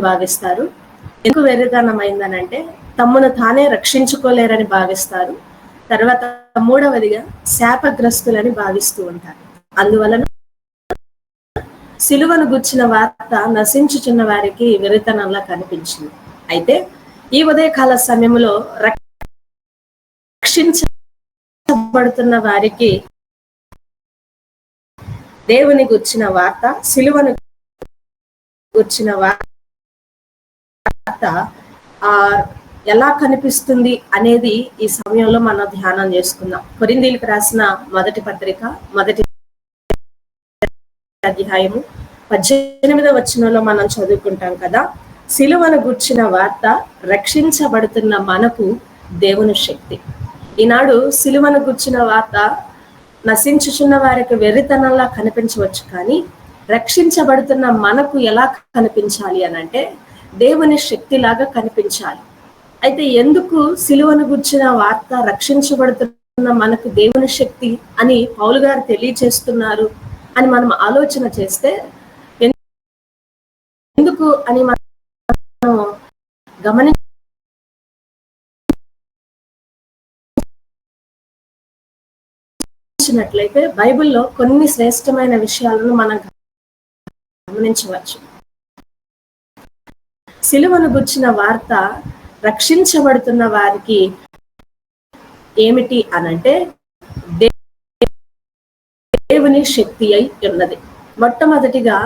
భావిస్తారు. ఎందుకు వెర్రితనమైందనంటే తమ్మును తానే రక్షించుకోలేరని భావిస్తారు. తర్వాత మూడవదిగా శాపగ్రస్తులని భావిస్తూ ఉంటారు. అందువలన సిలువను గుచ్చిన వార్త నశించుచున్న వారికి వెర్రితనంలా కనిపించింది. అయితే ఈ ఉదయకాల సమయంలో రక్షించబడుతున్న వారికి దేవుని గుచ్చిన వార్త, సిలువను గుచ్చిన వార్త ఎలా కనిపిస్తుంది అనేది ఈ సమయంలో మనం ధ్యానం చేసుకుందాం. కొరింథీయులకు రాసిన మొదటి పత్రిక 1వ అధ్యాయము 18వ వచనంలో మనం చదువుకుంటాం కదా, సిలువను గుర్చిన వార్త రక్షించబడుతున్న మనకు దేవుని శక్తి. ఈనాడు సిలువను గుర్చిన వార్త నశించుచున్న వారికి వెర్రితనంలా కనిపించవచ్చు, కానీ రక్షించబడుతున్న మనకు ఎలా కనిపించాలి అనంటే దేవుని శక్తిలాగా కనిపించాలి. అయితే ఎందుకు సిలువను గుర్చిన వార్త రక్షించబడుతున్న మనకు దేవుని శక్తి అని పౌలు గారు తెలియచేస్తున్నారు అని మనం ఆలోచన చేస్తే, ఎందుకు అని మనం గమనించినట్లయితే బైబిల్లో కొన్ని శ్రేష్టమైన విషయాలను మనం గమనించవచ్చు. సిలువను గుర్చిన వార్త రక్షించబడుతున్న వారికి ఏమిటి అనంటే దేవుని శక్తి అయి ఉన్నది. మొట్టమొదటిగా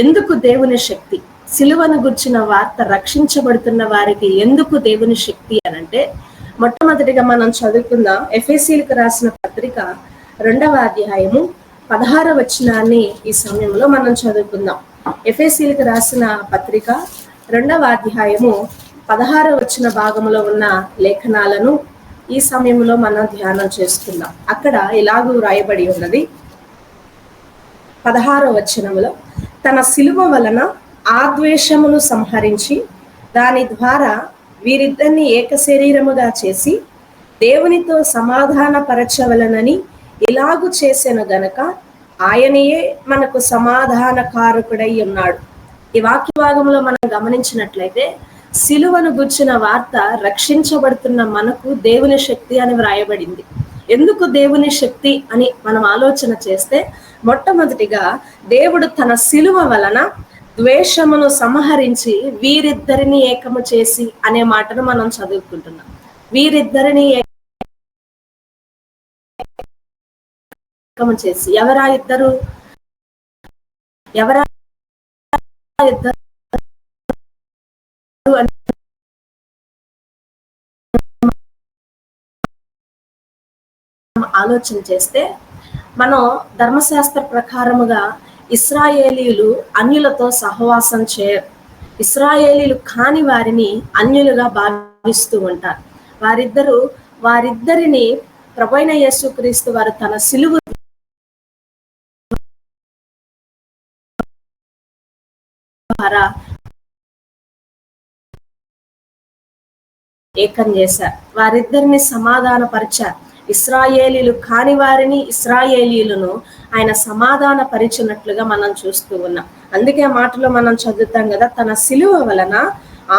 ఎందుకు దేవుని శక్తి? సిలువను గుర్చిన వార్త రక్షించబడుతున్న వారికి ఎందుకు దేవుని శక్తి అనంటే, మొట్టమొదటిగా మనం చదువుకుందాం ఎఫెసీయులకు రాసిన పత్రిక 2వ అధ్యాయము 16వ వచనాన్ని ఈ సమయంలో మనం చదువుకుందాం. ఎఫెసీయులకు రాసిన పత్రిక 2వ అధ్యాయము 16వ వచన భాగంలో ఉన్న లేఖనాలను ఈ సమయంలో మనం ధ్యానం చేసుకుందాం. అక్కడ ఇలాగూ రాయబడి ఉన్నది, 16వ వచనములో, తన సిలువ వలన ఆద్వేషమును సంహరించి దాని ద్వారా వీరిద్దరిని ఏక శరీరముగా చేసి దేవునితో సమాధాన పరచవలనని ఇలాగు చేసెను గనక ఆయనయే మనకు సమాధానకారకుడై ఉన్నాడు. ఈ వాక్య భాగంలో మనం గమనించినట్లయితే సిలువను గుర్చిన వార్త రక్షించబడుతున్న మనకు దేవుని శక్తి అని వ్రాయబడింది. ఎందుకు దేవుని శక్తి అని మనం ఆలోచన చేస్తే, మొట్టమొదటిగా దేవుడు తన సిలువ వలన ద్వేషమును సంహరించి వీరిద్దరిని ఏకము చేసి అనే మాటను మనం చదువుకుంటున్నాం. వీరిద్దరిని ఏకము చేసి, ఎవరా ఇద్దరు ఆలోచన చేస్తే, మనం ధర్మశాస్త్ర ప్రకారముగా ఇశ్రాయేలీయులు అన్యులతో సహవాసం చేయరు. ఇశ్రాయేలీయులు కాని వారిని అన్యులుగా భావిస్తూ ఉంటారు. వారిద్దరిని ప్రభువైన యేసుక్రీస్తు వారు తన సిలువ ద్వారా ఏకం చేశారు. వారిద్దరిని సమాధాన పరిచారు. ఇశ్రాయేలీయులు కాని వారిని, ఇశ్రాయేలీయులను ఆయన సమాధాన పరిచినట్లుగా మనం చూస్తూ ఉన్నాం. అందుకే ఆ మాటలో మనం చదువుతాం కదా, తన సిలువ వలన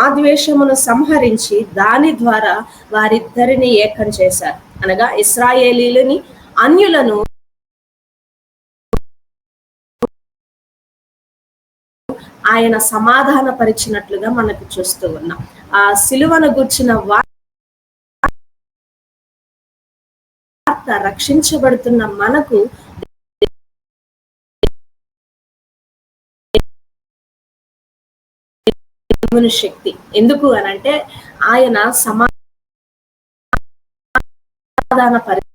ఆద్వేషమును సంహరించి దాని ద్వారా వారిద్దరిని ఏకం చేశారు. అనగా ఇశ్రాయేలీయులని అన్యులను ఆయన సమాధాన పరిచినట్లుగా మనకు చూస్తూ ఉన్నాం. ఆ సిలువను గుర్చిన వార్త రక్షించబడుతున్న మనకు దేవుని శక్తి. ఎందుకు అనంటే ఆయన సమాధాన పరిచారు.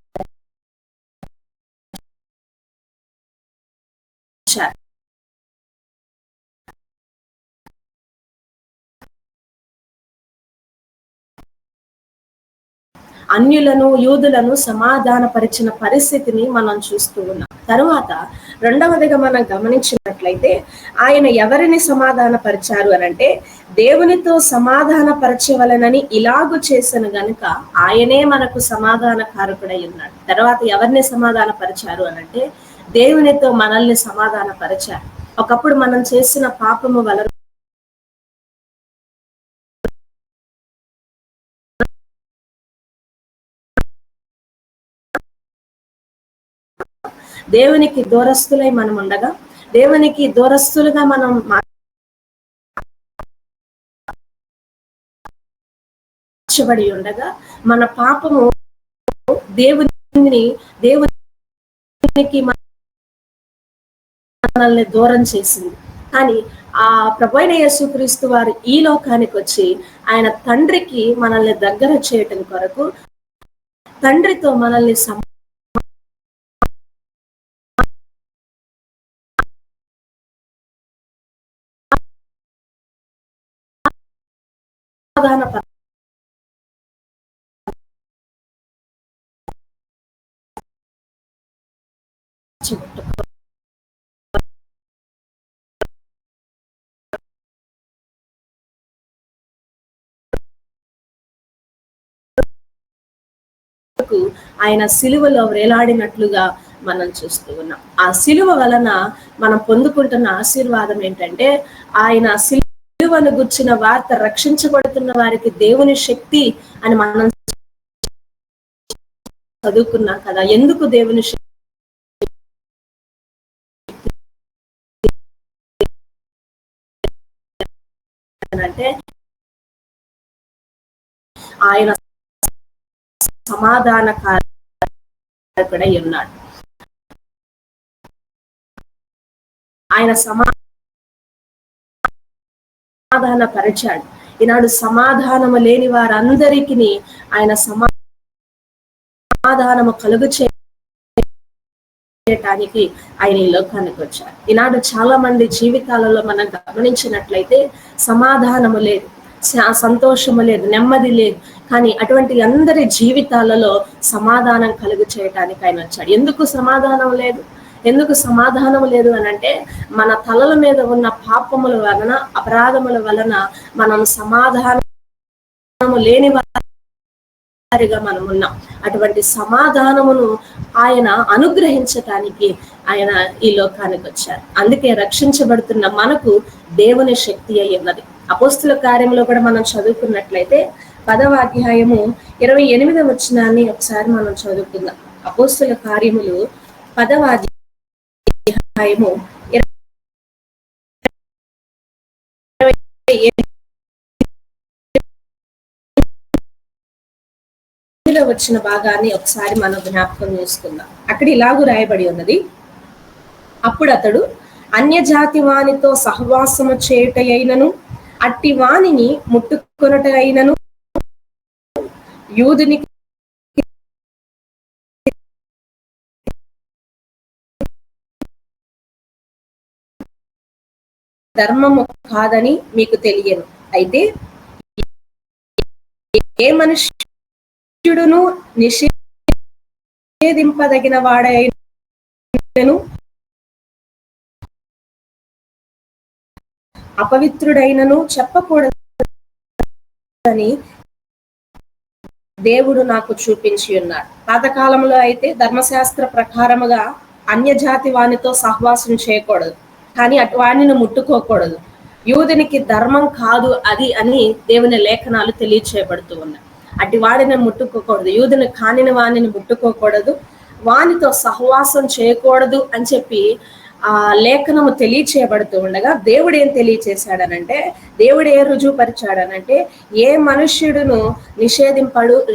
అన్యులను, యూదులను సమాధానపరిచిన పరిస్థితిని మనం చూస్తూ ఉన్నాం. తరువాత రెండవదిగా మనం గమనించినట్లయితే ఆయన ఎవరిని సమాధానపరిచారు అనంటే, దేవునితో సమాధాన పరచవలనని ఇలాగు చేసను గనుక ఆయనే మనకు సమాధానకారకుడై ఉన్నాడు. తర్వాత ఎవరిని సమాధాన పరిచారు అనంటే, దేవునితో మనల్ని సమాధాన పరిచారు. ఒకప్పుడు మనం చేసిన పాపము వలన దేవునికి దూరస్తులై మనం ఉండగా, దేవునికి దూరస్తులుగా మనం మార్చబడి ఉండగా, మన పాపము దేవునికి మనల్ని దూరం చేసింది. కానీ ఆ ప్రభువైన యేసుక్రీస్తు వారు ఈ లోకానికి వచ్చి ఆయన తండ్రికి మనల్ని దగ్గర చేయటం కొరకు, తండ్రితో మనల్ని సమాధాన ఆయన సిలువలో వేలాడినట్లుగా మనం చూస్తూ ఉన్నాం. ఆ సిలువ వలన మనం పొందుకుంటున్న ఆశీర్వాదం ఏంటంటే, ఆయన సిలువను గుర్చిన వార్త రక్షించబడుతున్న వారికి దేవుని శక్తి అని మనం చదువుకున్నాం కదా. ఎందుకు దేవుని శక్తి అంటే, ఆయన సమాధానకారకుడై ఉన్నాడు. ఆయన సమాధాన పరిచాడు. ఈనాడు సమాధానము లేని వారందరికీ ఆయన సమాధానము కలుగు చేయటానికి ఆయన ఈ లోకానికి వచ్చారు. ఈనాడు చాలా మంది జీవితాలలో మనం గమనించినట్లయితే సమాధానము లేదు, సంతోషము లేదు, నెమ్మది లేదు. కానీ అటువంటి అందరి జీవితాలలో సమాధానం కలుగు చేయటానికి ఆయన వచ్చాడు. ఎందుకు సమాధానం లేదు? ఎందుకు సమాధానం లేదు అని అంటే, మన తలల మీద ఉన్న పాపముల వలన, అపరాధముల వలన మనం సమాధానము లేని వారిగా మనం ఉన్నాం. అటువంటి సమాధానమును ఆయన అనుగ్రహించటానికి ఆయన ఈ లోకానికి వచ్చారు. అందుకే రక్షించబడుతున్న మనకు దేవుని శక్తి అయి ఉన్నది. అపోస్తుల కార్యంలో కూడా మనం చదువుకున్నట్లయితే 10వ అధ్యాయము 28వ వచనాన్ని ఒకసారి మనం చదువుకుందాం. అపోస్తుల కార్యములు 10వ అధ్యాయము 28వ వచ్చిన భాగాన్ని ఒకసారి మనం జ్ఞాపకం చేసుకుందాం. అక్కడ ఇలాగూ రాయబడి ఉన్నది, అప్పుడు అతడు అన్యజాతి వానితో సహవాసము చేయుటయైనను, అట్టి వానిని ముట్టుకొనుటయైనను, యూదునికి ధర్మము కాదని మీకు తెలియను. అయితే ఏ మనుష్యుడును నిషేధింపదగిన వాడైనను, అపవిత్రుడైనను చెప్పకూడదని దేవుడు నాకు చూపించి ఉన్నాడు. పాతకాలంలో అయితే ధర్మశాస్త్ర ప్రకారముగా అన్యజాతి వానితో సహవాసం చేయకూడదు, కానీ అటు వాణిని ముట్టుకోకూడదు. యూదునికి ధర్మం కాదు అది అని దేవుని లేఖనాలు తెలియచేయబడుతూ ఉన్నాయి. అటు వాడిని ముట్టుకోకూడదు, యూదుని కానిన వాణిని ముట్టుకోకూడదు, వానితో సహవాసం చేయకూడదు అని చెప్పి ఆ లేఖనము తెలియచేయబడుతూ ఉండగా, దేవుడు ఏం తెలియచేశాడనంటే, దేవుడు ఏ రుజువుపరిచాడనంటే, ఏ మనుష్యుడును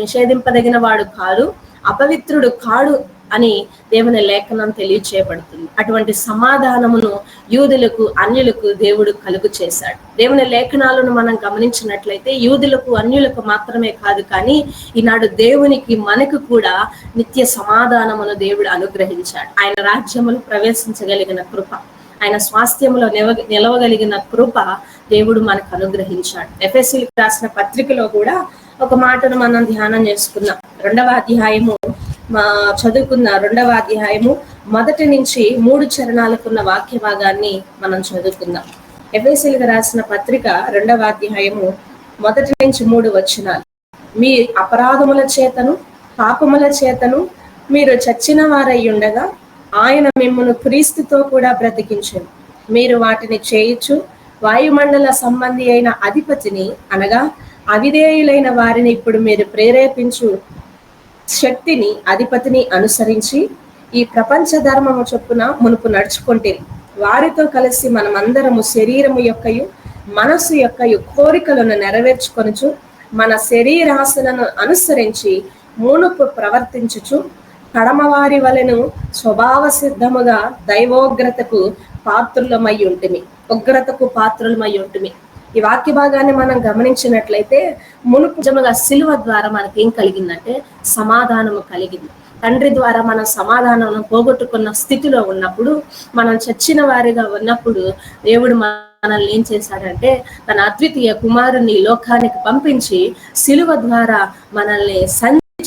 నిషేధింపదగిన వాడు కాడు, అపవిత్రుడు కాడు అని దేవుని లేఖనం తెలియచేయబడుతుంది. అటువంటి సమాధానమును యూదులకు అన్యులకు దేవుడు కలుగు చేశాడు. దేవుని లేఖనాలను మనం గమనించినట్లయితే యూదులకు అన్యులకు మాత్రమే కాదు, కానీ ఈనాడు దేవునికి మనకు కూడా నిత్య సమాధానమును దేవుడు అనుగ్రహించాడు. ఆయన రాజ్యములు ప్రవేశించగలిగిన కృప, ఆయన స్వాస్థ్యములో నిలవగలిగిన కృప దేవుడు మనకు అనుగ్రహించాడు. ఎఫెసీయులకు రాసిన పత్రికలో కూడా ఒక మాటను మనం ధ్యానం చేసుకున్నాం. 2వ అధ్యాయము చదువుకున్న 2వ అధ్యాయము 1 నుంచి 3 చరణాలకున్న వాక్య భాగాన్ని మనం చదువుకుందాం. ఎఫెసీయులకు రాసిన పత్రిక 2వ అధ్యాయము 1 నుంచి 3 వచనాలు. మీ అపరాధముల చేతను పాపముల చేతను మీరు చచ్చిన వారై ఉండగా ఆయన మిమ్మును క్రీస్తుతో కూడా బ్రతికించెను. మీరు వాటిని చేయుచు వాయుమండల సంబంధి అయిన అధిపతిని, అనగా అవిధేయులైన వారిని ఇప్పుడు మీరు ప్రేరేపించు శక్తిని, అధిపతిని అనుసరించి ఈ ప్రపంచ ధర్మము చొప్పున మునుపు నడుచుకుంటే వారితో కలిసి మనమందరము శరీరము యొక్కయు మనస్సు యొక్కయు కోరికలను నెరవేర్చుకొనుచు మన శరీరాశలను అనుసరించి మునుపు ప్రవర్తించుచు కడమవారి వలెను స్వభావ సిద్ధముగా దైవోగ్రతకు పాత్రులమై ఉంటిమి ఉగ్రతకు పాత్రులమై ఉంటిమి. ఈ వాక్య భాగాన్ని మనం గమనించినట్లయితే మునుపు నిజముగా సిలువ ద్వారా మనకి ఏం కలిగిందంటే సమాధానము కలిగింది. తండ్రి ద్వారా మనం సమాధానం పోగొట్టుకున్న స్థితిలో ఉన్నప్పుడు, మనం చచ్చిన వారిగా ఉన్నప్పుడు దేవుడు మనల్ని ఏం చేశాడంటే తన అద్వితీయ కుమారుని లోకానికి పంపించి సిలువ ద్వారా మనల్ని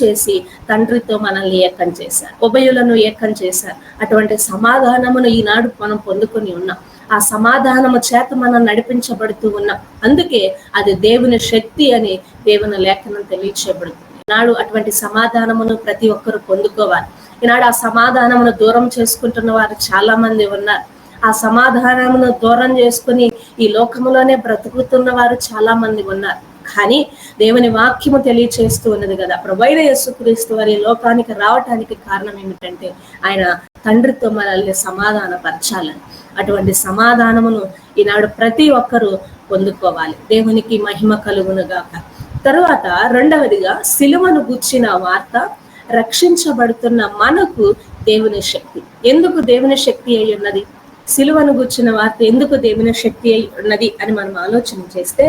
చేసి తండ్రితో మనల్ని ఏకం చేశారు, ఉభయులను ఏకం చేశారు. అటువంటి సమాధానమును ఈనాడు మనం పొందుకొని ఉన్నాం. ఆ సమాధానము చేత మనం నడిపించబడుతూ ఉన్నాం. అందుకే అది దేవుని శక్తి అని దేవుని లేఖనం తెలియచేయబడుతుంది. ఈనాడు అటువంటి సమాధానమును ప్రతి ఒక్కరు పొందుకోవాలి. ఈనాడు ఆ సమాధానమును దూరం చేసుకుంటున్న వారు చాలా మంది ఉన్నారు. ఆ సమాధానమును దూరం చేసుకుని ఈ లోకములోనే బ్రతుకుతున్న వారు చాలా మంది ఉన్నారు. కానీ దేవుని వాక్యము తెలియచేస్తూ ఉన్నది కదా, ప్రభువైన యేసుక్రీస్తు వారి లోకానికి రావటానికి కారణం ఏమిటంటే ఆయన తండ్రితో మనల్ని సమాధానపరచాలని. అటువంటి సమాధానమును ఈనాడు ప్రతి ఒక్కరూ పొందుకోవాలి. దేవునికి మహిమ కలుగునుగాక. తరువాత రెండవదిగా సిలువను గుర్చిన వార్త రక్షించబడుతున్న మనకు దేవుని శక్తి. ఎందుకు దేవుని శక్తి అయి ఉన్నది? సిలువను గుర్చిన వార్త ఎందుకు దేవుని శక్తి అయి ఉన్నది అని మనం ఆలోచన చేస్తే,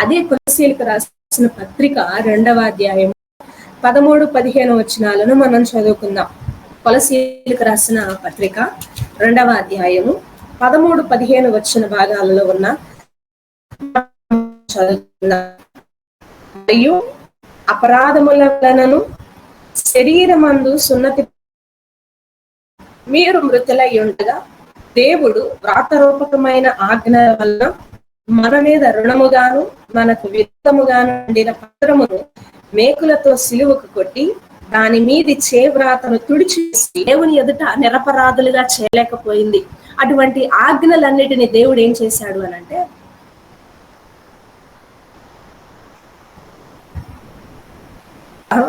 అదే కొలస్సీయులకు రాసిన పత్రిక 2వ అధ్యాయం 13-15 వచనాలను మనం చదువుకుందాం. కొలస్సీయులకు రాసిన పత్రిక 2వ అధ్యాయము 13-15 వచన భాగాలలో ఉన్న చదువుకుందాం. మరియు అపరాధముల వలనను శరీరమందు సున్నతి మీరు మృతులై ఉండగా దేవుడు వ్రాతరూపకమైన ఆజ్ఞల వలన మన మీద రుణముగాను మనకు విరుద్ధముగాను ఉండిన పత్రమును మేకులతో సిలువకు కొట్టి దాని మీది చేవ్రాతను తుడిచేసి దేవుని ఎదుట నిరపరాధులుగా చేయలేకపోయింది. అటువంటి ఆజ్ఞలన్నిటిని దేవుడు ఏం చేశాడు అని అంటే,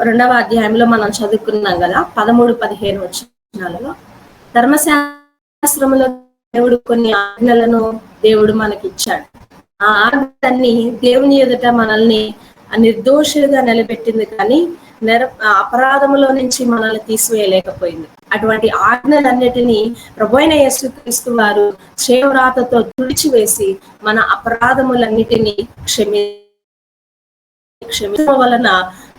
2వ అధ్యాయంలో మనం చదువుకున్నాం కదా 13-15 వచనాలలో, ధర్మశాస్త్రములో దేవుడు కొన్ని ఆజ్ఞలను దేవుడు మనకి ఇచ్చాడు. ఆ ఆజ్ఞలన్నీ దేవుని ఎదుట మనల్ని నిర్దోషులుగా నిలబెట్టింది, కానీ అపరాధములో నుంచి మనల్ని తీసివేయలేకపోయింది. అటువంటి ఆజ్ఞలన్నిటినీ ప్రభువైన యేసుక్రీస్తు వారు చేవ్రాతతో తుడిచివేసి మన అపరాధములన్నిటినీ క్షమించడం వలన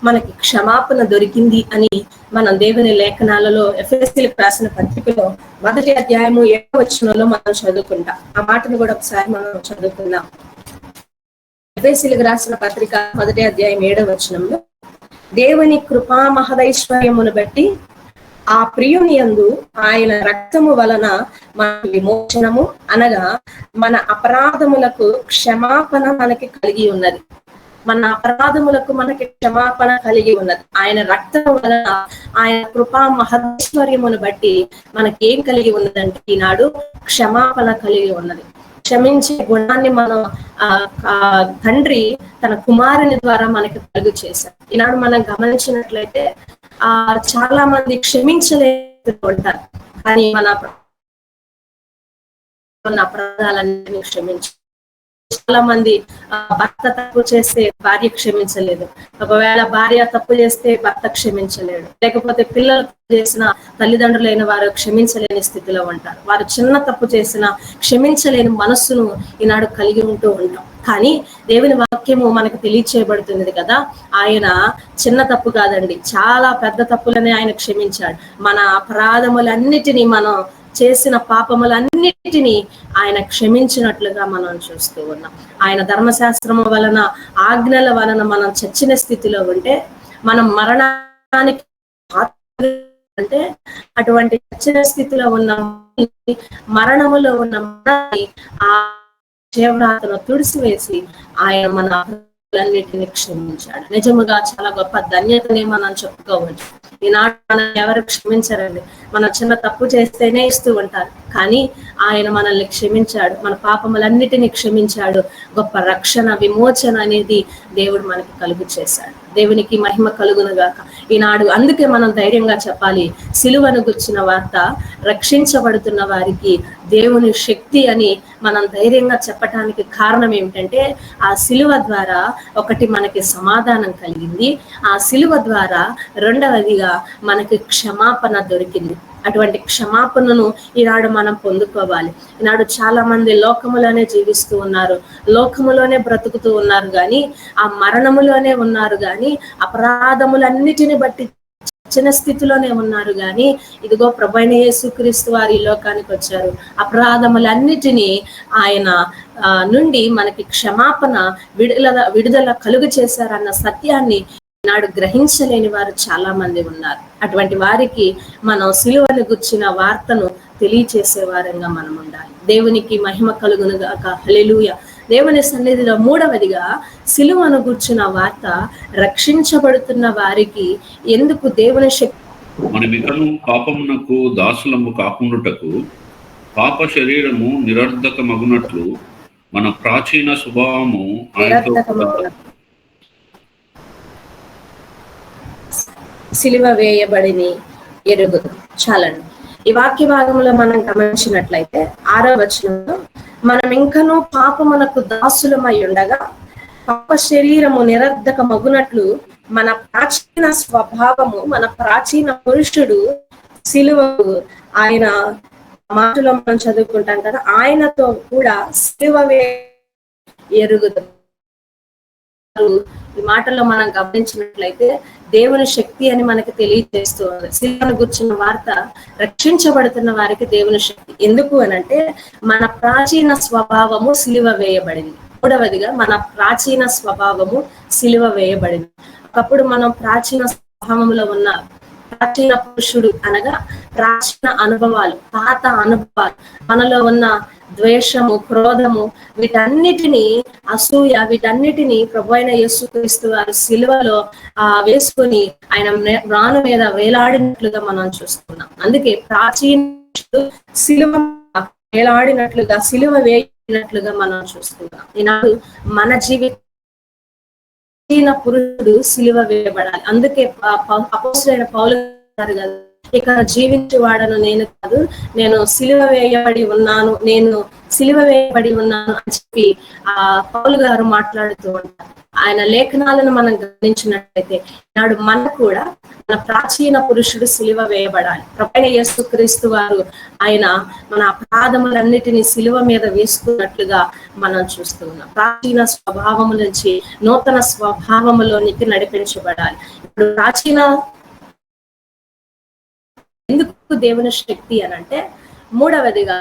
మనకి క్షమాపణ దొరికింది అని మనం దేవుని లేఖనాలలో ఎఫెసీయులకు రాసిన పత్రికలో 1వ అధ్యాయము 7వ వచనంలో మనం చదువుకుంటాం. ఆ మాటను కూడా ఒకసారి మనం చదువుకుందాం. ఎఫెసీయులకు రాసిన పత్రిక 1వ అధ్యాయం 7వ వచనంలో, దేవుని కృపా మహదైశ్వర్యమును బట్టి ఆ ప్రియుని యందు ఆయన రక్తము వలన మన విమోచనము అనగా మన అపరాధములకు క్షమాపణ మనకి కలిగి ఉన్నది. మన అపరాధములకు మనకి క్షమాపణ కలిగి ఉన్నది. ఆయన రక్తం వలన, ఆయన కృపా మహదైశ్వర్యమును బట్టి మనకేం కలిగి ఉన్నదంటే ఈనాడు క్షమాపణ కలిగి ఉన్నది. క్షమించే గుణాన్ని మనం తండ్రి తన కుమారుని ద్వారా మనకి కలుగు చేశారు. ఈనాడు మనం గమనించినట్లయితే చాలా మంది క్షమించలేరు ఉంటారు, కానీ మన అపరాధాలన్నింటినీ క్షమించారు. చాలా మంది భర్త తప్పు చేస్తే భార్య క్షమించలేదు, ఒకవేళ భార్య తప్పు చేస్తే భర్త క్షమించలేడు, లేకపోతే పిల్లలు చేసిన తల్లిదండ్రులైన వారు క్షమించలేని స్థితిలో ఉంటారు. వారు చిన్న తప్పు చేసిన క్షమించలేని మనస్సును ఈనాడు కలిగి ఉంటూ ఉంటాం. కానీ దేవుని వాక్యము మనకు తెలియచేయబడుతున్నది కదా, ఆయన చిన్న తప్పు కాదండి, చాలా పెద్ద తప్పులనే ఆయన క్షమించాడు. మన అపరాధములన్నిటినీ, మనం చేసిన పాపములన్నిటినీ ఆయన క్షమించినట్లుగా మనం చూస్తూ ఉన్నాం. ఆయన ధర్మశాస్త్రము వలన, ఆజ్ఞల వలన మనం చచ్చిన స్థితిలో ఉంటే, మనం మరణానికి అంటే అటువంటి చచ్చిన స్థితిలో ఉన్న మరణములో ఉన్న ఆ చేవ్రాతను తుడిసివేసి ఆయన మన అన్నిటిని క్షమించాడు. నిజముగా చాలా గొప్ప ధన్యతని మనం చెప్పుకోవచ్చు. ఈనాడు మనం ఎవరు క్షమించరండి, మన చిన్న తప్పు చేస్తేనే ఇస్తూ ఉంటారు, కానీ ఆయన మనల్ని క్షమించాడు, మన పాపములన్నిటినీ క్షమించాడు. గొప్ప రక్షణ, విమోచన అనేది దేవుడు మనకి కలుగు చేశాడు. దేవునికి మహిమ కలుగును గాక. ఈనాడు అందుకే మనం ధైర్యంగా చెప్పాలి, సిలువను గుర్చిన వార్త రక్షించబడుతున్న వారికి దేవుని శక్తి అని మనం ధైర్యంగా చెప్పటానికి కారణం ఏమిటంటే, ఆ సిలువ ద్వారా ఒకటి మనకి సమాధానం కలిగింది, ఆ సిలువ ద్వారా రెండవదిగా మనకి క్షమాపణ దొరికింది. అటువంటి క్షమాపణను ఈనాడు మనం పొందుకోవాలి. ఈనాడు చాలా మంది లోకములోనే జీవిస్తూ ఉన్నారు, లోకములోనే బ్రతుకుతూ ఉన్నారు, కానీ ఆ మరణములోనే ఉన్నారు, కానీ అపరాధములన్నిటిని బట్టి చిన్న స్థితిలోనే ఉన్నారు. కానీ ఇదిగో ప్రభువైన యేసుక్రీస్తు వారు ఈ లోకానికి వచ్చారు, అపరాధములన్నిటినీ ఆయన నుండి మనకి క్షమాపణ విడుదల కలుగు చేశారన్న సత్యాన్ని నాడు గ్రహించలేని వారు చాలా మంది ఉన్నారు. అటువంటి వారికి మనం సిలువను గుర్చిన వార్తను తెలియచేసే వారంగా మనం ఉండాలి. దేవునికి మహిమ కలుగును గాక. హల్లెలూయా. దేవుని సన్నిధిలో మూడవదిగా సిలువను గుర్చిన వార్త రక్షించబడుతున్న వారికి ఎందుకు దేవుని శక్తి. మనమికను పాపమునకు దాసులము కాకుండుటకు పాప శరీరము నిరర్ధకమగునట్లు మన ప్రాచీన స్వభావము సిలువ వేయబడిని ఎరుగుదు. చాలండి. ఈ వాక్య భాగంలో మనం గమనించినట్లయితే 6వ వచనంలో, మనం ఇంకనూ పాపమునకు దాసులమై ఉండగా పాప శరీరము నిరర్ధక మగునట్లు మన ప్రాచీన స్వభావము, మన ప్రాచీన పురుషుడు సిలువకు, ఆయన మాటలో మనం చదువుకుంటాం కదా, ఆయనతో కూడా సిలువ ఎరుగుదు. ఈ మాటల్లో మనం గమనించినట్లయితే దేవుని శక్తి అని మనకి తెలియజేస్తూ ఉంది. సిలువను గుర్చిన వార్త రక్షించబడుతున్న వారికి దేవుని శక్తి. ఎందుకు అనంటే, మన ప్రాచీన స్వభావము సిలువ వేయబడింది. మూడవదిగా మన ప్రాచీన స్వభావము సిలువ వేయబడింది. ఒకప్పుడు మనం ప్రాచీన స్వభావంలో ఉన్న ప్రాచీన పురుషుడు అనగా ప్రాచీన అనుభవాలు, పాత అనుభవాలు, మనలో ఉన్న ద్వేషము, క్రోధము, వీటన్నిటినీ, అసూయ, వీటన్నిటినీ ప్రభువైన యేసుక్రీస్తు వారు సిలువలో వేసుకొని ఆయన రాను మీద వేలాడినట్లుగా మనం చూస్తున్నాం. అందుకే ప్రాచీన సిలువ వేలాడినట్లుగా, సిలువ వేయినట్లుగా మనం చూస్తున్నాం. ఈనాడు మన జీవిత పురుషుడు సిలువ వేయబడాలి. అందుకే అపోస్తలుడైన పౌలు గారు కదా, ఇక జీవించేవాడను నేను కాదు, నేను సిలువ వేయబడి ఉన్నాను, నేను సిలువ వేయబడి ఉన్నాను అని చెప్పి పౌలు గారు మాట్లాడుతూ ఉంటారు. ఆయన లేఖనాలను మనం గమనించినట్లయితే నాడు మనకు కూడా మన ప్రాచీన పురుషుడు సిలువ వేయబడాలి. ప్రభువైన యేసుక్రీస్తు వారు ఆయన మన అపరాధములన్నిటినీ సిలువ మీద వేసుకున్నట్లుగా మనం చూస్తూ ఉన్నాం. ప్రాచీన స్వభావము నుంచి నూతన స్వభావములోనికి నడిపించబడాలి. ఇప్పుడు ప్రాచీన ఎందుకు దేవుని శక్తి అనంటే, మూడవదిగా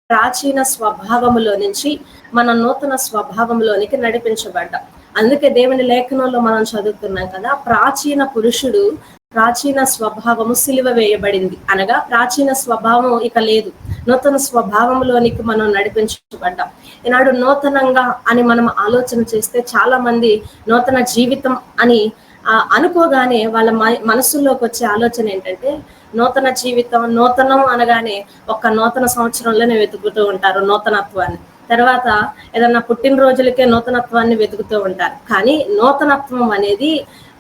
ప్రాచీన స్వభావములో నుంచి మన నూతన స్వభావంలోనికి నడిపించబడ్డాం. అందుకే దేవుని లేఖనంలో మనం చదువుతున్నాం కదా, ప్రాచీన పురుషుడు, ప్రాచీన స్వభావము సిలువ వేయబడింది అనగా ప్రాచీన స్వభావం ఇక లేదు, నూతన స్వభావంలోనికి మనం నడిపించబడ్డాం. ఈనాడు నూతనంగా అని మనం ఆలోచన చేస్తే చాలా మంది నూతన జీవితం అని అనుకోగానే వాళ్ళ మనసుల్లోకి వచ్చే ఆలోచన ఏంటంటే, నూతన జీవితం, నూతనం అనగానే ఒక నూతన సంవత్సరంలోనే వెతుకుతూ ఉంటారు నూతనత్వాన్ని. తర్వాత ఏదన్నా పుట్టినరోజులకే నూతనత్వాన్ని వెతుకుతూ ఉంటారు. కానీ నూతనత్వం అనేది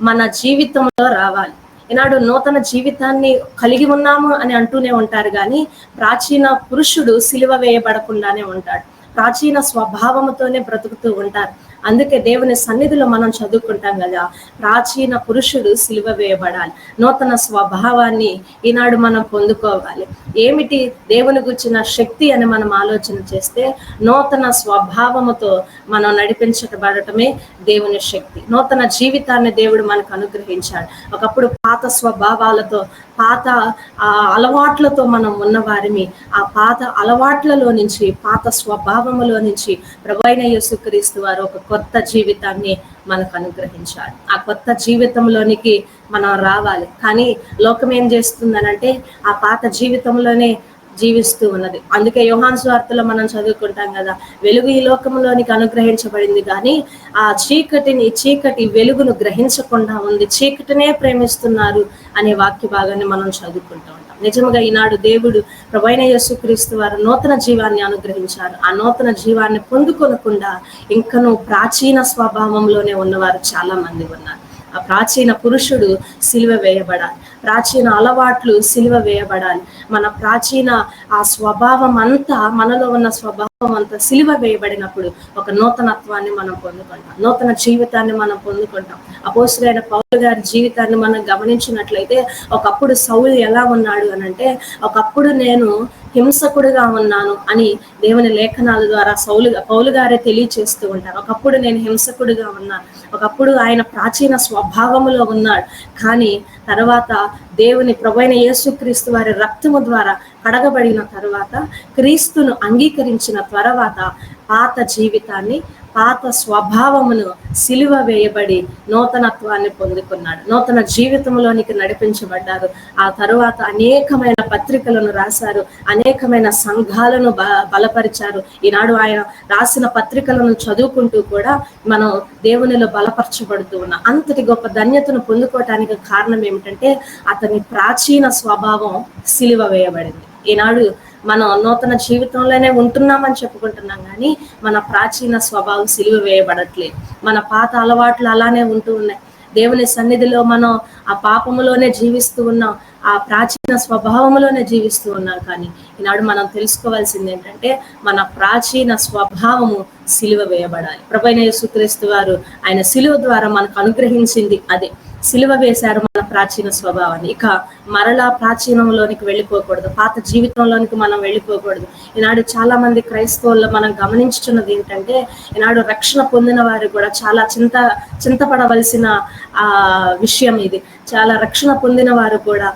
మన జీవితంలో రావాలి. ఈనాడు నూతన జీవితాన్ని కలిగి ఉన్నాము అని అంటూనే ఉంటారు, కానీ ప్రాచీన పురుషుడు సిలువ వేయబడకుండానే ఉంటాడు, ప్రాచీన స్వభావంతోనే బ్రతుకుతూ ఉంటారు. అందుకే దేవుని సన్నిధిలో మనం చదువుకుంటాం కదా, ప్రాచీన పురుషుడు సిలువ వేయబడాలి, నూతన స్వభావాన్ని ఈనాడు మనం పొందుకోవాలి. ఏమిటి దేవుని గుర్చిన శక్తి అని మనం ఆలోచన చేస్తే, నూతన స్వభావముతో మనం నడిపించబడటమే దేవుని శక్తి. నూతన జీవితాన్ని దేవుడు మనకు అనుగ్రహించాడు. ఒకప్పుడు పాత స్వభావాలతో, పాత అలవాట్లతో మనం ఉన్నవారిని ఆ పాత అలవాట్లలో నుంచి, పాత స్వభావములో నుంచి ప్రభువైన యేసుక్రీస్తు వారు ఒక కొత్త జీవితాన్ని మనకు అనుగ్రహించాడు. ఆ కొత్త జీవితంలోనికి మనం రావాలి. కానీ లోకం ఏం చేస్తుందనంటే, ఆ పాత జీవితంలోనే జీవిస్తూ ఉన్నది. అందుకే యోహాను సువార్తలో మనం చదువుకుంటాం కదా, వెలుగు ఈ లోకంలోనికి అనుగ్రహించబడింది, కానీ ఆ చీకటి వెలుగును గ్రహించకుండా ఉంది, చీకటినే ప్రేమిస్తున్నారు అనే వాక్య భాగాన్ని మనం చదువుకుంటూ ఉంటాం. నిజంగా ఈనాడు దేవుడు ప్రభువైన యేసుక్రీస్తు వారు నూతన జీవాన్ని అనుగ్రహించారు. ఆ నూతన జీవాన్ని పొందుకొనకుండా ఇంకనూ ప్రాచీన స్వభావంలోనే ఉన్నవారు చాలా మంది ఉన్నారు. ఆ ప్రాచీన పురుషుడు సిలువ వేయబడాలి, ప్రాచీన అలవాట్లు సిలువ వేయబడాలి. మన ప్రాచీన ఆ స్వభావం అంతా, మనలో ఉన్న స్వభావం అంతా సిలువ వేయబడినప్పుడు ఒక నూతనత్వాన్ని మనం పొందుకుంటాం, నూతన జీవితాన్ని మనం పొందుకుంటాం. అపోస్తులైన పౌలు గారి జీవితాన్ని మనం గమనించినట్లయితే, ఒకప్పుడు సౌలు ఎలా ఉన్నాడు అని అంటే, ఒకప్పుడు నేను హింసకుడిగా ఉన్నాను అని దేవుని లేఖనాల ద్వారా పౌలు గారే తెలియచేస్తూ ఉంటారు. ఒకప్పుడు నేను హింసకుడిగా ఉన్నాను, ఒకప్పుడు ఆయన ప్రాచీన స్వభావములో ఉన్నాడు. కానీ తర్వాత దేవుని ప్రభువైన యేసుక్రీస్తు వారి రక్తము ద్వారా కడగబడిన తర్వాత, క్రీస్తును అంగీకరించిన తర్వాత పాత జీవితాన్ని, పాత స్వభావమును సిలువ వేయబడి నూతనత్వాన్ని పొందుకున్నాడు, నూతన జీవితంలోనికి నడిపించబడ్డారు. ఆ తరువాత అనేకమైన పత్రికలను రాశారు, అనేకమైన సంఘాలను బలపరిచారు. ఈనాడు ఆయన రాసిన పత్రికలను చదువుకుంటూ కూడా మనం దేవునిలో బలపరచబడుతూ ఉన్నాం. అంతటి గొప్ప ధన్యతను పొందుకోవటానికి కారణం ఏమిటంటే, అతని ప్రాచీన స్వభావం సిలువ వేయబడింది. ఈనాడు మనం నూతన జీవితంలోనే ఉంటున్నామని చెప్పుకుంటున్నాం, కానీ మన ప్రాచీన స్వభావం సిలువ వేయబడట్లేదు. మన పాత అలవాట్లు అలానే ఉంటూ ఉన్నాయి. దేవుని సన్నిధిలో మనం ఆ పాపములోనే జీవిస్తూ ఉన్నాం, ఆ ప్రాచీన స్వభావంలోనే జీవిస్తూ ఉన్నాం. కానీ ఈనాడు మనం తెలుసుకోవాల్సింది ఏంటంటే, మన ప్రాచీన స్వభావము సిలువ వేయబడాలి. ప్రభువైన యేసుక్రీస్తు వారు ఆయన సిలువ ద్వారా మనకు అనుగ్రహించింది అదే. సిలువ వేశారు మన ప్రాచీన స్వభావాన్ని. ఇక మరలా ప్రాచీనంలోనికి వెళ్ళిపోకూడదు, పాత జీవితంలోనికి మనం వెళ్ళిపోకూడదు. ఈనాడు చాలా మంది క్రైస్తవుల్లో మనం గమనించుతున్నది ఏంటంటే, ఈనాడు రక్షణ పొందిన వారు కూడా చాలా చింతపడవలసిన విషయం ఇది. చాలా రక్షణ పొందిన వారు కూడా,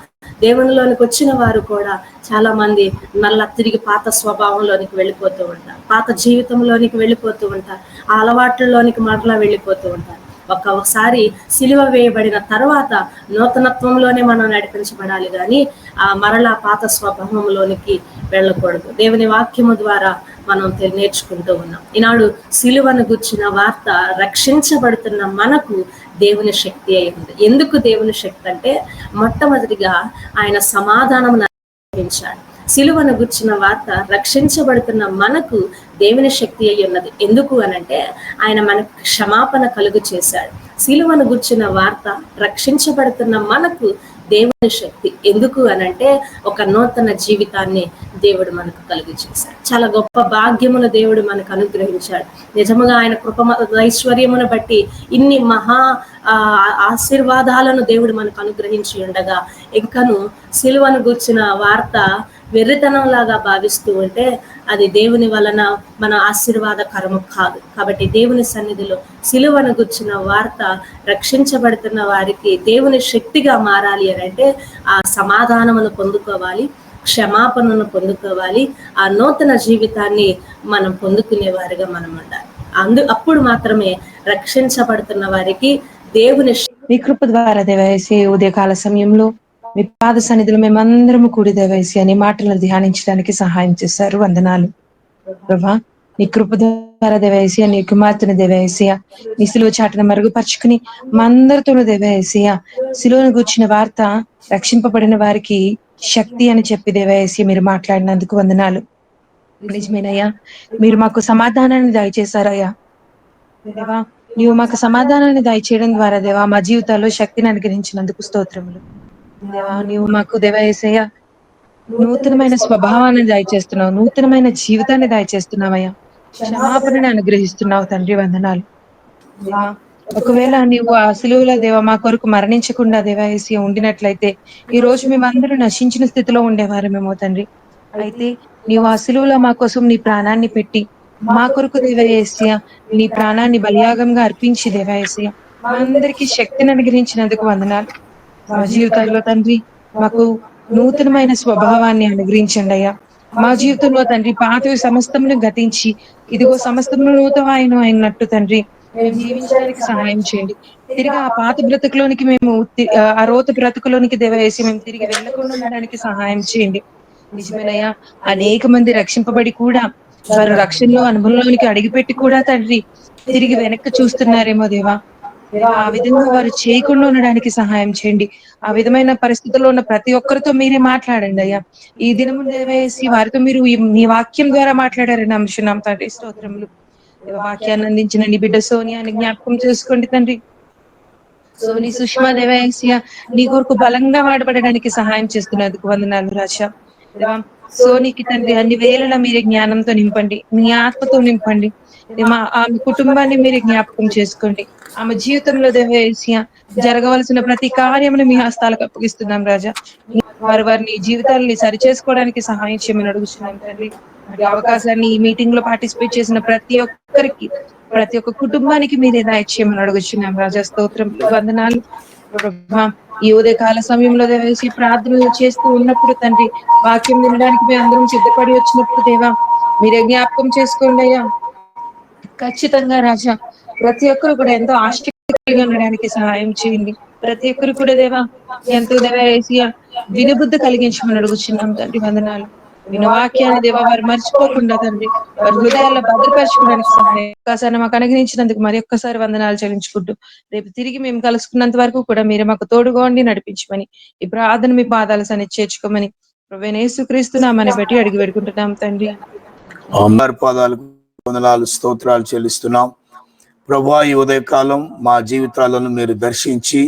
దేవునిలోనికి వచ్చిన వారు కూడా చాలా మంది మళ్ళా తిరిగి పాత స్వభావంలోనికి వెళ్ళిపోతూ ఉంటారు, పాత జీవితంలోనికి వెళ్ళిపోతూ ఉంటారు, ఆ అలవాట్లలోనికి మరలా వెళ్ళిపోతూ ఉంటారు. ఒక్కసారి సిలువ వేయబడిన తర్వాత నూతనత్వంలోనే మనం నడిపించబడాలి, కానీ ఆ మరలా పాత స్వభావంలోనికి వెళ్ళకూడదు. దేవుని వాక్యము ద్వారా మనం నేర్చుకుంటూ ఉన్నాం. ఈనాడు సిలువను గుర్చిన వార్త రక్షించబడుతున్న మనకు దేవుని శక్తి అయింది. ఎందుకు దేవుని శక్తి అంటే, మొట్టమొదటిగా ఆయన సమాధానం అనుగ్రహించాడు. సిలువను గుర్చిన వార్త రక్షించబడుతున్న మనకు దేవుని శక్తి అయి ఉన్నది. ఎందుకు అనంటే, ఆయన మనకు క్షమాపణ కలుగు చేశాడు. సిలువను గుర్చిన వార్త రక్షించబడుతున్న మనకు దేవుని శక్తి. ఎందుకు అనంటే, ఒక నూతన జీవితాన్ని దేవుడు మనకు కలుగు చేశాడు. చాలా గొప్ప భాగ్యమును దేవుడు మనకు అనుగ్రహించాడు. నిజముగా ఆయన కృప ఐశ్వర్యమును బట్టి ఇన్ని మహా ఆశీర్వాదాలను దేవుడు మనకు అనుగ్రహించి ఉండగా, ఇంకను సిలువను గుర్చిన వార్త వెర్రితనం లాగా భావిస్తూ ఉంటే అది దేవుని వలన మన ఆశీర్వాదకరము కాదు. కాబట్టి దేవుని సన్నిధిలో సిలువను గుర్చిన వార్త రక్షించబడుతున్న వారికి దేవుని శక్తిగా మారాలి అని అంటే, ఆ సమాధానమును పొందుకోవాలి, క్షమాపణను పొందుకోవాలి, ఆ నూతన జీవితాన్ని మనం పొందుకునే వారిగా మనం ఉండాలి. అప్పుడు మాత్రమే రక్షించబడుతున్న వారికి దేవుని మీ కృప ద్వారా దేవయేసి ఉదయకాల సమయంలో మీ పాద సన్నిధిలో మేమందరము కూడి దేవయేసి అనే మాటలను ధ్యానించడానికి సహాయం చేశారు. వందనాలు ప్రభా. నీ కృప ద్వారా దేవయేసియా, నీ కుమార్తెను దేవయేసియా నీ సిలువ చాటును మరుగుపరుచుకుని మా అందరితోనూ దేవయేసియా సిలువను గూర్చిన వార్త రక్షింపబడిన వారికి శక్తి అని చెప్పి దేవయేసియా మీరు మాట్లాడినందుకు వందనాలు. నిజమేనయ్యా, మీరు మాకు సమాధానాన్ని దయచేశారయ్యా దేవా. నీవు మాకు సమాధానాన్ని దయచేయడం ద్వారా దేవా మా జీవితాల్లో శక్తిని అనుగ్రహించినందుకు స్తోత్రములు దేవా. నీవు మాకు దేవా యేసయ్య నూతనమైన స్వభావాన్ని దయచేస్తున్నావు, నూతనమైన జీవితాన్ని దయచేస్తున్నావయ్యా, క్షమాపణని అనుగ్రహిస్తున్నావు తండ్రి. వందనాలు దేవా. ఒకవేళ నీవు ఆ సిలువలో దేవా మా కొరకు మరణించకుండా దేవా యేసయ్య ఉండినట్లయితే ఈ రోజు మేమందరూ నశించిన స్థితిలో ఉండేవారమేమో తండ్రి. అయితే నీవు ఆ సిలువలో మా కోసం నీ ప్రాణాన్ని పెట్టి మా కొరకు దేవా యేసయ్య నీ ప్రాణాన్ని బలియాగంగా అర్పించి దేవా యేసయ్య మా అందరికీ శక్తిని అనుగ్రహించినందుకు వందనాలు. మా జీవితాల్లో తండ్రి మాకు నూతనమైన స్వభావాన్ని అనుగ్రహించండి అయ్యా. మా జీవితంలో తండ్రి పాతవి సమస్తమును గతించి ఇదిగో సమస్తమును నూతనమైన అయినట్టు తండ్రి మేము జీవించడానికి సహాయం చేయండి. తిరిగి ఆ పాత బ్రతుకులోనికి మేము ఆ రోత బ్రతుకులోనికి దేవయేసి మేము తిరిగి వెళ్ళకుండా ఉండడానికి సహాయం చేయండి. నిజమేనయ్యా, అనేక మంది రక్షింపబడి కూడా వారు రక్షణలో అనుభవంలోనికి అడిగిపెట్టి కూడా తండ్రి తిరిగి వెనక్కి చూస్తున్నారేమో దేవా. దేవా ఆ విధంగా వారు చేయకుండా ఉండడానికి సహాయం చేయండి. ఆ విధమైన పరిస్థితుల్లో ఉన్న ప్రతి ఒక్కరితో మీరే మాట్లాడండి అయ్యా. ఈ దినము దేవేసి వారితో మీరు మీ వాక్యం ద్వారా మాట్లాడారని అంశున్నాం తండ్రి. స్తోత్రములు. వాక్యాన్ని అందించిన నీ బిడ్డ సోనియాని జ్ఞాపకం చేసుకోండి తండ్రి. సోని సుష్మా దేవయస్య నీ కొరకు బలంగా వాడబడడానికి సహాయం చేస్తున్నందుకు వందనాలు రాజా. దేవా సోనికి తండ్రి అన్ని వేళలా మీరే జ్ఞానంతో నింపండి, మీ ఆత్మతో నింపండి. ఆమె కుటుంబాన్ని మీరు జ్ఞాపకం చేసుకోండి. ఆమె జీవితంలో దేవయస్య జరగవలసిన ప్రతి కార్యమును మీ హస్తాలకు అప్పగిస్తున్నాం రాజా. వారిని జీవితాలని సరి చేసుకోవడానికి సహాయం చేయమని అడుగుతున్నాం తండ్రి. మరి అవకాశాన్ని ఈ మీటింగ్ లో పార్టిసిపేట్ చేసిన ప్రతి ఒక్కరికి, ప్రతి ఒక్క కుటుంబానికి మీరే దయచేయమని అడుగుతున్నాం రాజా. స్తోత్రములు, వందనాలు ప్రభా. ఈ ఉదయకాల సమయంలో దేవేసి ప్రార్థనలు చేస్తూ ఉన్నప్పుడు తండ్రి, వాక్యం వినడానికి మేము అందరం సిద్ధపడి వచ్చినప్పుడు దేవా మీరే జ్ఞాపకం చేసుకోండి అయ్యా. ఖచ్చితంగా రాజా ప్రతి ఒక్కరు కూడా ఎంతో ఆసక్తి కలిగి ఉండడానికి సహాయం చేయండి. ప్రతి ఒక్కరు కూడా దేవా ఎంతో దేవా ఏసియా వినుబుద్ధి కలిగించమని అడుగుచున్నాం తండ్రి. వందనాలు. విన్న వాక్యాన్ని దేవా వారు మర్చిపోకుండా తండ్రి వారి హృదయాల్లో భద్రపరచుకోవడానికి సహాయం మాకు అనుగ్రహించినందుకు మరి ఒక్కసారి వందనాలు చెల్లించుకుంటూ రేపు తిరిగి మేము కలుసుకున్నంత వరకు కూడా మీరు మాకు తోడుగా ఉండి నడిపించమని, ఈ ప్రార్థన మీ పాదాల సన్నిధి చేర్చుకోమని ప్రభువైన యేసుక్రీస్తు నామమున బట్టి అడిగి పెడుకుంటున్నాం తండ్రి. పాదాలకు వందనాలు, స్తోత్రాలు చెల్లిస్తున్నాం ప్రభువా. ఈ ఉదయకాలం మా జీవితాలను మీరు దర్శించి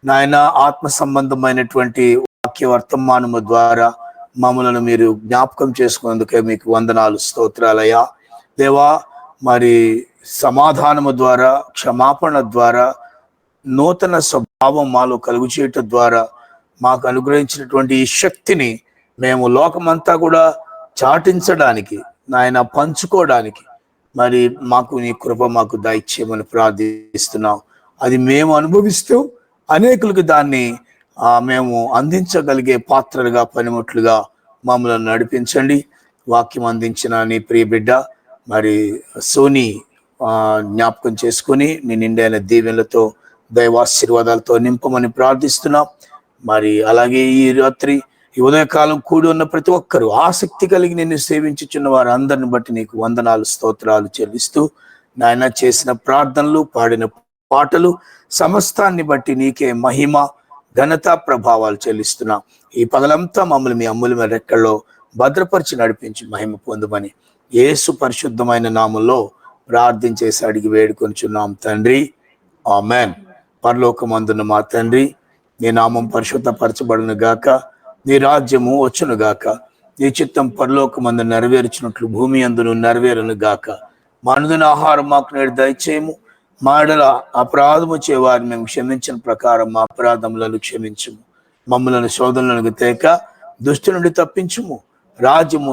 నాయన ఆత్మ సంబంధమైనటువంటి వాక్య వర్తమానము ద్వారా మమ్మలను మీరు జ్ఞాపకం చేసుకున్నందుకే మీకు వందనాలు, స్తోత్రాలయ్యా. దేవా మరి సమాధానము ద్వారా, క్షమాపణ ద్వారా, నూతన స్వభావం మాలో కలుగు చేయటం ద్వారా మాకు అనుగ్రహించినటువంటి ఈ శక్తిని మేము లోకమంతా కూడా చాటించడానికి, నాయన పంచుకోవడానికి మరి మాకు నీ కృప మాకు దయచేయమని ప్రార్థిస్తున్నాం. అది మేము అనుభవిస్తూ అనేకులకు దాన్ని మేము అందించగలిగే పాత్రలుగా, పనిముట్లుగా మమ్మల్ని నడిపించండి. వాక్యం అందించిన నీ ప్రియ బిడ్డ మరి సోని జ్ఞాపకం చేసుకుని నీ నిండైన దీవెనలతో, దైవాశీర్వాదాలతో నింపమని ప్రార్థిస్తున్నాం. మరి అలాగే ఈ రాత్రి, ఈ ఉదయకాలం కూడి ఉన్న ప్రతి ఒక్కరూ ఆసక్తి కలిగి నిన్ను సేవించుచున్న వారు అందరిని బట్టి నీకు వందనాలు, స్తోత్రాలు చెల్లిస్తూ నాయన చేసిన ప్రార్థనలు, పాడిన పాటలు సమస్తాన్ని బట్టి నీకే మహిమ, ఘనత, ప్రభావాలు చెల్లిస్తున్నాం. ఈ పగలంతా మమ్మల్ని మీ అమ్ముల రెక్కల్లో భద్రపరిచి నడిపించి మహిమ పొందమని యేసు పరిశుద్ధమైన నామంలో ప్రార్థించేసి అడిగి వేడుకొంచున్నాం తండ్రి, ఆమెన్. పరలోకమందున్న మా తండ్రి, నీ నామం పరిశుద్ధపరచబడును గాక, నీ రాజ్యము వచ్చును గాక, నీ చిత్తం పరలోకమందు నెరవేర్చినట్లు భూమి అందును నెరవేరును గాక. మా అనుదిన ఆహారం మాకు నేడు దయచేయము, మా ఎడల అపరాధము చేయవారిని మేము క్షమించిన ప్రకారం మా అపరాధములను క్షమించుము, మమ్మలను శోధనలకు తేక దుష్టు నుండి తప్పించుము. రాజ్యము